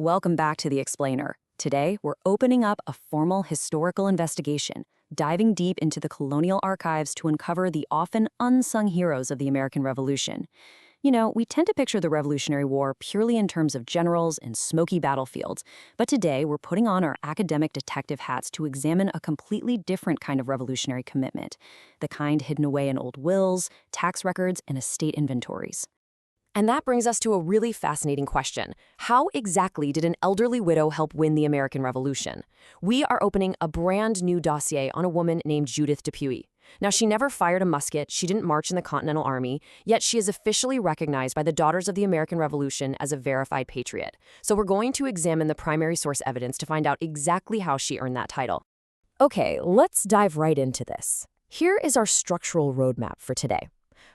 Welcome back to The Explainer. Today, we're opening up a formal historical investigation, diving deep into the colonial archives to uncover the often unsung heroes of the American Revolution. You know, we tend to picture the Revolutionary War purely in terms of generals and smoky battlefields, but today we're putting on our academic detective hats to examine a completely different kind of revolutionary commitment, the kind hidden away in old wills, tax records, and estate inventories. And that brings us to a really fascinating question. How exactly did an elderly widow help win the American Revolution? We are opening a brand new dossier on a woman named Judith Dupuy. Now, she never fired a musket, she didn't march in the Continental Army, yet she is officially recognized by the Daughters of the American Revolution as a verified patriot. So we're going to examine the primary source evidence to find out exactly how she earned that title. Okay, let's dive right into this. Here is our structural roadmap for today.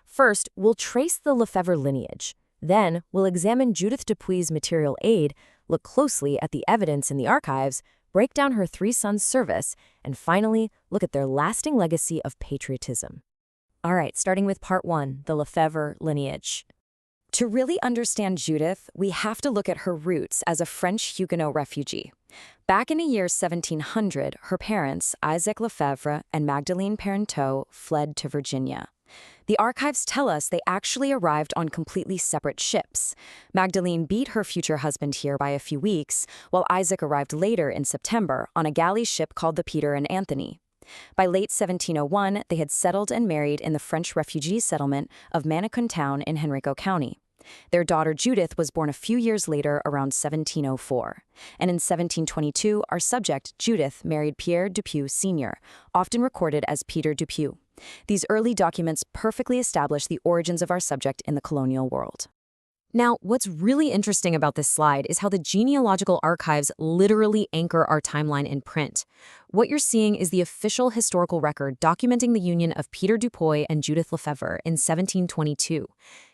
First, we'll trace the LeFevre lineage. Then, we'll examine Judith Dupuy's material aid, look closely at the evidence in the archives, break down her three sons' service, and finally, look at their lasting legacy of patriotism. All right, starting with part 1, the LeFevre lineage. To really understand Judith, we have to look at her roots as a French Huguenot refugee. Back in the year 1700, her parents, Isaac LeFevre and Magdalene Parenteau, fled to Virginia. The archives tell us they actually arrived on completely separate ships. Magdalene beat her future husband here by a few weeks, while Isaac arrived later in September on a galley ship called the Peter and Anthony. By late 1701, they had settled and married in the French refugee settlement of Manicouin Town in Henrico County. Their daughter Judith was born a few years later around 1704. And in 1722, our subject, Judith, married Pierre Dupuy Sr., often recorded as Peter Dupuy. These early documents perfectly establish the origins of our subject in the colonial world. Now, what's really interesting about this slide is how the genealogical archives literally anchor our timeline in print. What you're seeing is the official historical record documenting the union of Peter Dupuy and Judith LeFevre in 1722.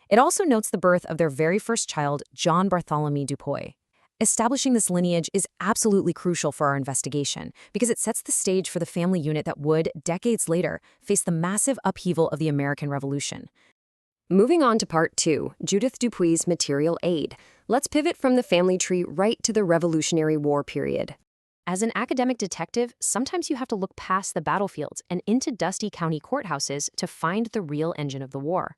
It also notes the birth of their very first child, John Bartholomew Dupuy. Establishing this lineage is absolutely crucial for our investigation because it sets the stage for the family unit that would, decades later, face the massive upheaval of the American Revolution. Moving on to part 2, Judith Dupuy's material aid. Let's pivot from the family tree right to the Revolutionary War period. As an academic detective, sometimes you have to look past the battlefields and into dusty county courthouses to find the real engine of the war.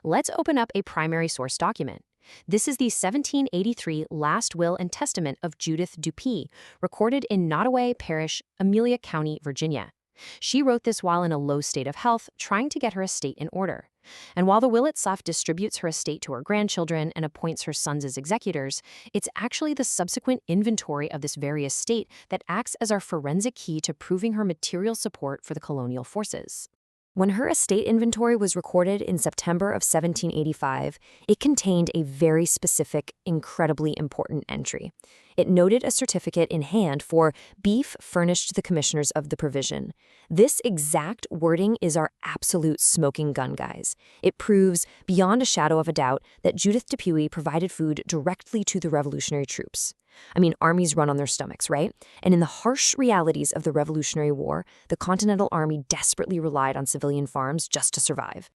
Let's open up a primary source document. This is the 1783 Last Will and Testament of Judith Dupuy, recorded in Nottoway Parish, Amelia County, Virginia. She wrote this while in a low state of health, trying to get her estate in order. And while the will itself distributes her estate to her grandchildren and appoints her sons as executors, it's actually the subsequent inventory of this very estate that acts as our forensic key to proving her material support for the colonial forces. When her estate inventory was recorded in September of 1785, it contained a very specific, incredibly important entry. It noted a certificate in hand for beef furnished to the commissioners of the provision. This exact wording is our absolute smoking gun, guys. It proves, beyond a shadow of a doubt, that Judith Dupuy provided food directly to the revolutionary troops. I mean, armies run on their stomachs, right? And in the harsh realities of the Revolutionary War, the Continental Army desperately relied on civilian farms just to survive.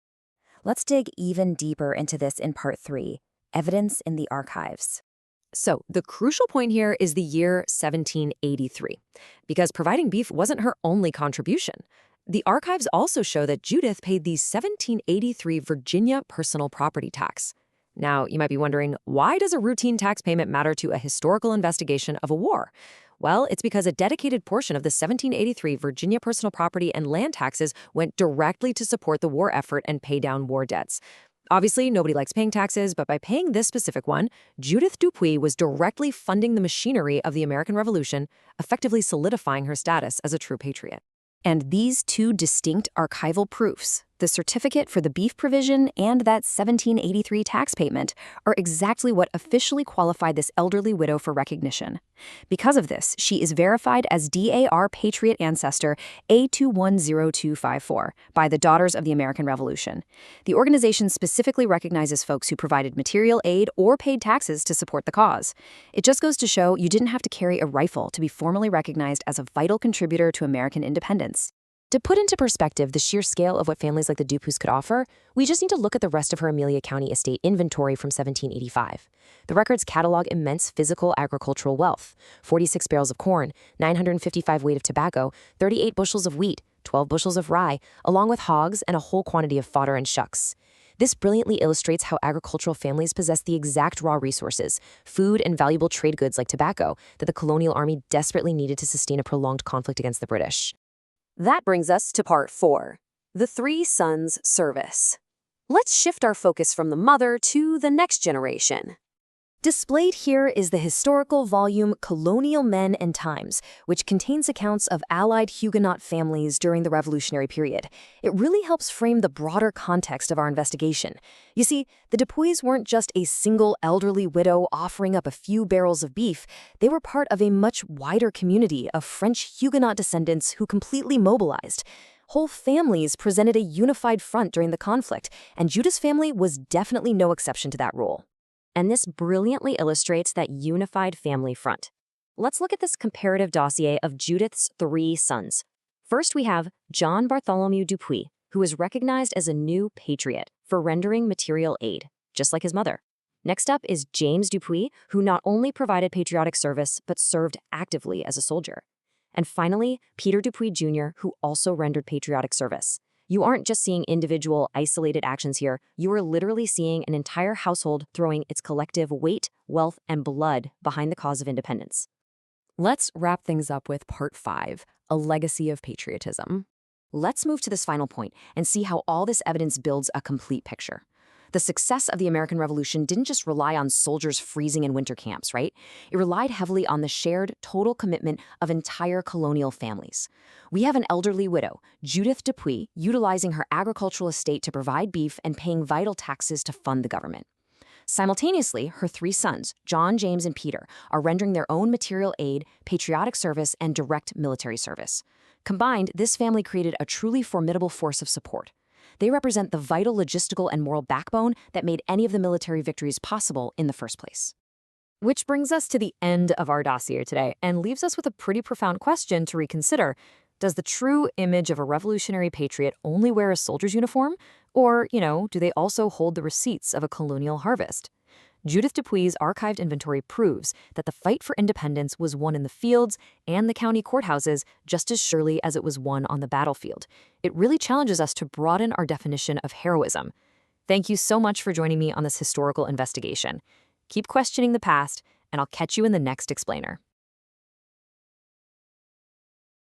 Let's dig even deeper into this in part 3, evidence in the archives. So, the crucial point here is the year 1783, because providing beef wasn't her only contribution. The archives also show that Judith paid the 1783 Virginia personal property tax. Now, you might be wondering, why does a routine tax payment matter to a historical investigation of a war? Well, it's because a dedicated portion of the 1783 Virginia personal property and land taxes went directly to support the war effort and pay down war debts. Obviously, nobody likes paying taxes, but by paying this specific one, Judith Dupuy was directly funding the machinery of the American Revolution, effectively solidifying her status as a true patriot. And these two distinct archival proofs, the certificate for the beef provision and that 1783 tax payment, are exactly what officially qualified this elderly widow for recognition. Because of this, she is verified as DAR Patriot Ancestor A210254 by the Daughters of the American Revolution. The organization specifically recognizes folks who provided material aid or paid taxes to support the cause. It just goes to show you didn't have to carry a rifle to be formally recognized as a vital contributor to American independence. To put into perspective the sheer scale of what families like the Dupuys could offer, we just need to look at the rest of her Amelia County estate inventory from 1785. The records catalog immense physical agricultural wealth: 46 barrels of corn, 955 weight of tobacco, 38 bushels of wheat, 12 bushels of rye, along with hogs and a whole quantity of fodder and shucks. This brilliantly illustrates how agricultural families possess the exact raw resources, food and valuable trade goods like tobacco, that the colonial army desperately needed to sustain a prolonged conflict against the British. That brings us to part 4, the three sons' service. Let's shift our focus from the mother to the next generation. Displayed here is the historical volume Colonial Men and Times, which contains accounts of Allied Huguenot families during the Revolutionary period. It really helps frame the broader context of our investigation. You see, the Dupuys weren't just a single elderly widow offering up a few barrels of beef. They were part of a much wider community of French Huguenot descendants who completely mobilized. Whole families presented a unified front during the conflict, and Judith's family was definitely no exception to that rule. And this brilliantly illustrates that unified family front. Let's look at this comparative dossier of Judith's 3 sons. First, we have John Bartholomew Dupuy, who is recognized as a new patriot for rendering material aid, just like his mother. Next up is James Dupuy, who not only provided patriotic service, but served actively as a soldier. And finally, Peter Dupuy Jr., who also rendered patriotic service. You aren't just seeing individual, isolated actions here. You are literally seeing an entire household throwing its collective weight, wealth, and blood behind the cause of independence. Let's wrap things up with part 5, a legacy of patriotism. Let's move to this final point and see how all this evidence builds a complete picture. The success of the American Revolution didn't just rely on soldiers freezing in winter camps, right? It relied heavily on the shared, total commitment of entire colonial families. We have an elderly widow, Judith Dupuy, utilizing her agricultural estate to provide beef and paying vital taxes to fund the government. Simultaneously, her 3 sons, John, James, and Peter, are rendering their own material aid, patriotic service, and direct military service. Combined, this family created a truly formidable force of support. They represent the vital logistical and moral backbone that made any of the military victories possible in the first place. Which brings us to the end of our dossier today and leaves us with a pretty profound question to reconsider. Does the true image of a revolutionary patriot only wear a soldier's uniform? Or, do they also hold the receipts of a colonial harvest? Judith Dupuy's archived inventory proves that the fight for independence was won in the fields and the county courthouses just as surely as it was won on the battlefield. It really challenges us to broaden our definition of heroism. Thank you so much for joining me on this historical investigation. Keep questioning the past, and I'll catch you in the next explainer.